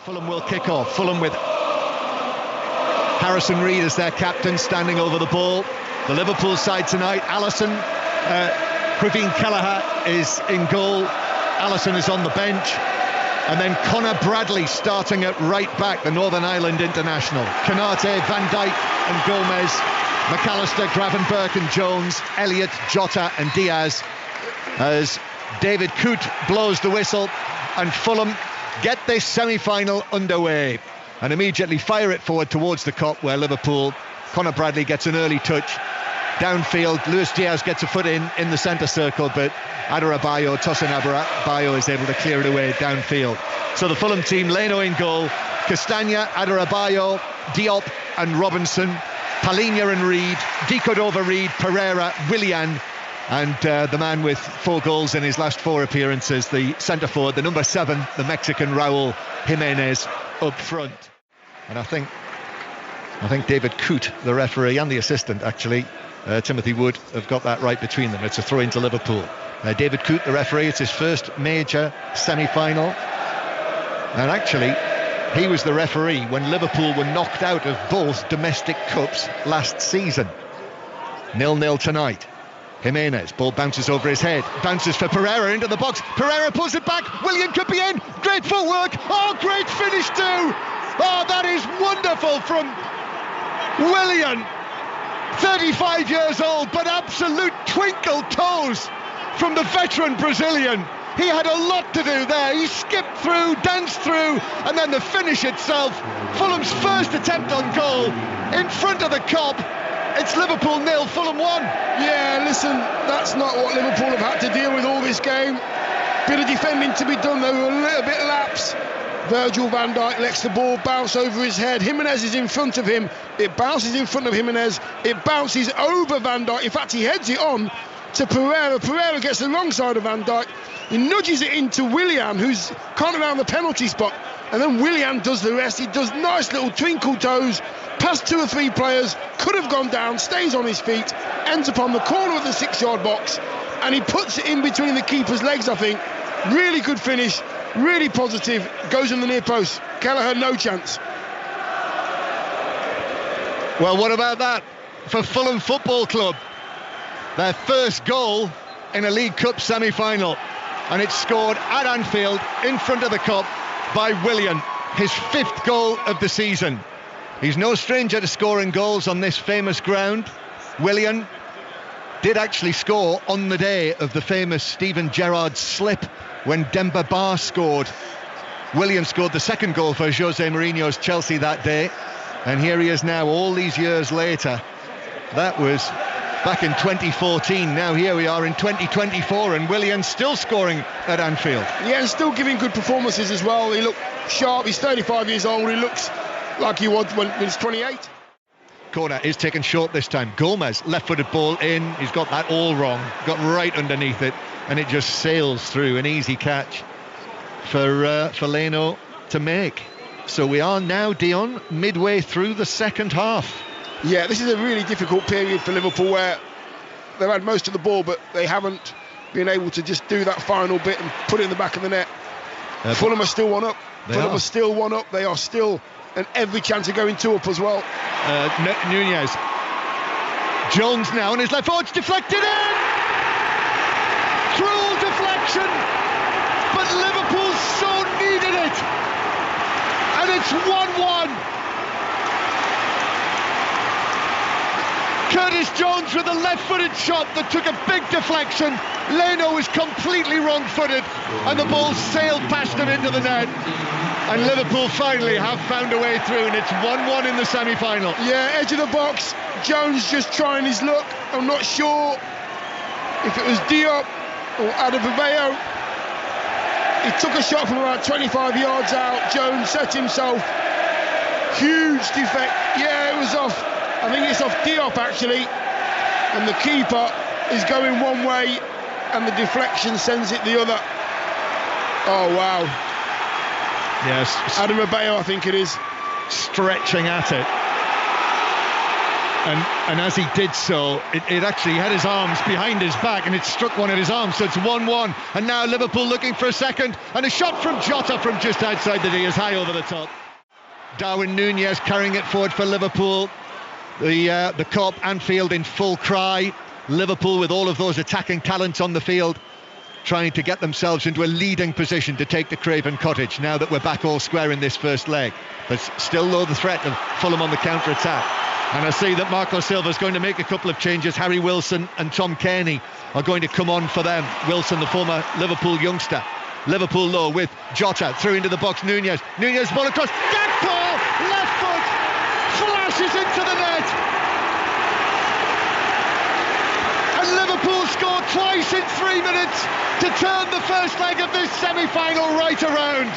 Fulham will kick off. Fulham with Harrison Reed as their captain, standing over the ball. The Liverpool side tonight, Alisson, Quiveen Kelleher is in goal. Alisson is on the bench. And then Conor Bradley starting at right back, the Northern Ireland international. Konate, Van Dijk and Gomez, McAllister, Gravenberch and Jones, Elliott, Jota and Diaz, as David Coote blows the whistle and Fulham get this semi-final underway and immediately fire it forward towards the Kop, where Liverpool, Conor Bradley gets an early touch downfield. Luis Diaz gets a foot in the centre circle, but Tosin Adarabioyo is able to clear it away downfield. So the Fulham team, Leno in goal, Castagna, Adarabioyo, Diop and Robinson, Palhinha and Reed, De Cordova-Reid, Pereira, Willian, and the man with 4 goals in his last 4 appearances, the centre forward, the number 7, the Mexican Raúl Jiménez up front. And I think David Coote, the referee, and the assistant, actually, Timothy Wood, have got that right between them. It's a throw into Liverpool. David Coote, the referee, it's his first major semi-final. And actually, he was the referee when Liverpool were knocked out of both domestic cups last season. 0-0 tonight. Jimenez, ball bounces over his head, bounces for Pereira into the box. Pereira pulls it back. Willian could be in. Great footwork. Oh, great finish too. Oh, that is wonderful from Willian. 35 years old, but absolute twinkle toes from the veteran Brazilian. He had a lot to do there. He skipped through, danced through, and then the finish itself. Fulham's first attempt on goal in front of the Kop. It's Liverpool 0, Fulham 1. Yeah, listen, that's not what Liverpool have had to deal with all this game. Bit of defending to be done. They were a little bit lapse. Virgil van Dijk lets the ball bounce over his head. Jimenez is in front of him. It bounces in front of Jimenez. It bounces over Van Dijk. In fact, he heads it on to Pereira. Pereira gets the wrong side of Van Dijk. He nudges it into Willian, who's kind of around the penalty spot. And then Willian does the rest. He does nice little twinkle toes, past 2 or 3 players, could have gone down, stays on his feet, ends up on the corner of the 6-yard box, and he puts it in between the keeper's legs, I think. Really good finish, really positive, goes in the near post. Kelleher, no chance. Well, what about that for Fulham Football Club? Their first goal in a League Cup semi-final, and it's scored at Anfield in front of the Kop by Willian, his 5th goal of the season. He's no stranger to scoring goals on this famous ground. Willian did actually score on the day of the famous Steven Gerrard slip when Demba Ba scored. Willian scored the 2nd goal for Jose Mourinho's Chelsea that day, and here he is now all these years later. That was back in 2014. Now here we are in 2024, and Willian still scoring at Anfield. Yeah, and still giving good performances as well. He looked sharp. He's 35 years old. He looks like he was when he's 28. Corner is taken short this time. Gomez, left-footed ball in. He's got that all wrong. Got right underneath it, and it just sails through. An easy catch for Leno to make. So we are now, Dion, midway through the second half. Yeah, this is a really difficult period for Liverpool, where they've had most of the ball, but they haven't been able to just do that final bit and put it in the back of the net. Fulham are still 1 up. Fulham are still 1 up. They are still, and every chance of going 2 up as well. Nunez. Jones now, and his left forward's deflected in! Cruel deflection! But Liverpool so needed it! And it's 1-1! Curtis Jones with a left-footed shot that took a big deflection. Leno was completely wrong-footed, and the ball sailed past him into the net. And Liverpool finally have found a way through, and it's 1-1 in the semi-final. Yeah, edge of the box. Jones just trying his luck. I'm not sure if it was Diop or Adarabioyo. He took a shot from about 25 yards out. Jones set himself. Huge defect. Yeah, it was off. I think it's off Diop, actually, and the keeper is going one way and the deflection sends it the other. Oh, wow. Yes. Adarabioyo, I think it is. Stretching at it. And as he did so, it actually had his arms behind his back and it struck one of his arms, so it's 1-1. And now Liverpool looking for a second, and a shot from Jota from just outside the D is high over the top. Darwin Núñez carrying it forward for Liverpool. The Cup, Anfield in full cry. Liverpool with all of those attacking talents on the field, trying to get themselves into a leading position to take the Craven Cottage now that we're back all square in this first leg. But still low the threat of Fulham on the counter-attack. And I see that Marco Silva is going to make a couple of changes. Harry Wilson and Tom Cairney are going to come on for them. Wilson, the former Liverpool youngster. Liverpool low with Jota through into the box. Núñez ball across. Gakpo, left foot, flashes into the net. And Liverpool scored twice in 3 minutes to turn the first leg of this semi-final right around.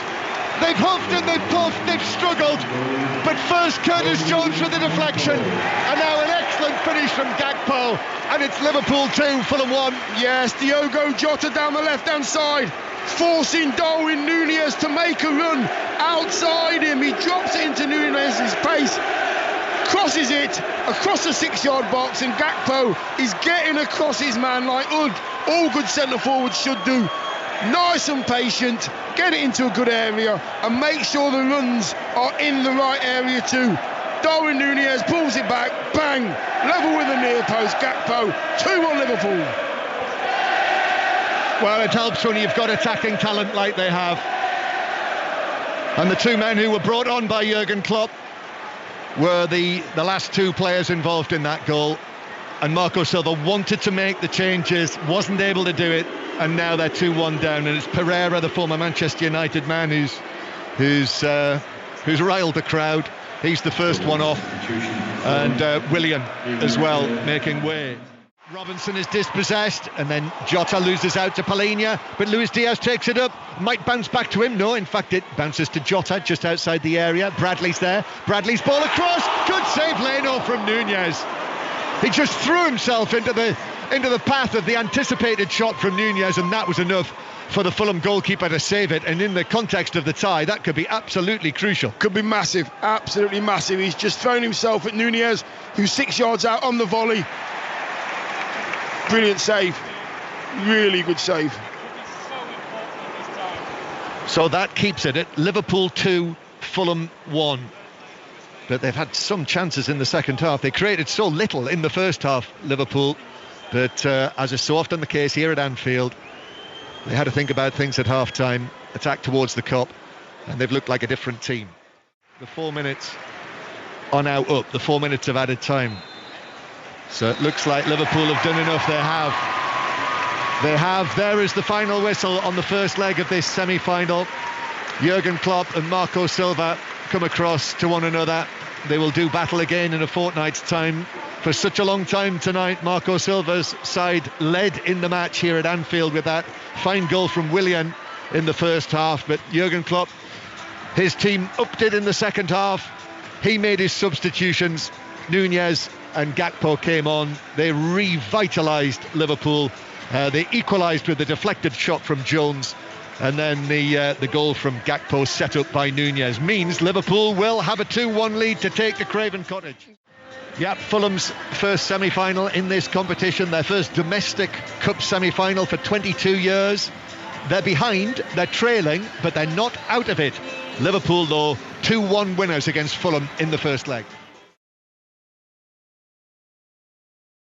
They've huffed and they've puffed, they've struggled, but first C.Jones with the deflection, and now an excellent finish from Gakpo, and it's Liverpool 2, Fulham 1. Yes, Diogo Jota down the left-hand side, forcing Darwin Núñez to make a run outside him. He drops it into Núñez's pace, crosses it across the 6-yard box, and Gakpo is getting across his man like all good centre-forwards should do. Nice and patient, get it into a good area and make sure the runs are in the right area too. Darwin Núñez pulls it back, bang, level with the near post. Gakpo, 2-1 Liverpool. Well, it helps when you've got attacking talent like they have. And the two men who were brought on by Jurgen Klopp were the last two players involved in that goal. And Marco Silva wanted to make the changes, wasn't able to do it, and now they're 2-1 down. And it's Pereira, the former Manchester United man, who's riled the crowd. He's the first one off, and Willian as well making way. Robinson is dispossessed, and then Jota loses out to Palhinha, but Luis Diaz takes it up, might bounce back to him. No, in fact it bounces to Jota just outside the area. Bradley's there, Bradley's ball across, good save Leno from Núñez. He just threw himself into the path of the anticipated shot from Núñez, and that was enough for the Fulham goalkeeper to save it. And in the context of the tie, that could be absolutely crucial. Could be massive, absolutely massive. He's just thrown himself at Núñez, who's 6 yards out on the volley. Brilliant save, really good save. So that keeps it at Liverpool 2, Fulham 1. But they've had some chances in the second half. They created so little in the first half, Liverpool, but as is so often the case here at Anfield, they had to think about things at half-time, attack towards the Cup, and they've looked like a different team. The 4 minutes are now up, the 4 minutes of added time. So it looks like Liverpool have done enough. They have. There is the final whistle on the first leg of this semi-final. Jurgen Klopp and Marco Silva come across to one another. They will do battle again in a fortnight's time. For such a long time tonight, Marco Silva's side led in the match here at Anfield with that fine goal from Willian in the first half. But Jurgen Klopp, his team upped it in the second half. He made his substitutions. Núñez and Gakpo came on. They revitalised Liverpool. They equalised with the deflected shot from Jones. And then the goal from Gakpo set up by Núñez means Liverpool will have a 2-1 lead to take the Craven Cottage. Yep, Fulham's first semi-final in this competition, their first domestic cup semi-final for 22 years. They're behind, they're trailing, but they're not out of it. Liverpool, though, 2-1 winners against Fulham in the first leg.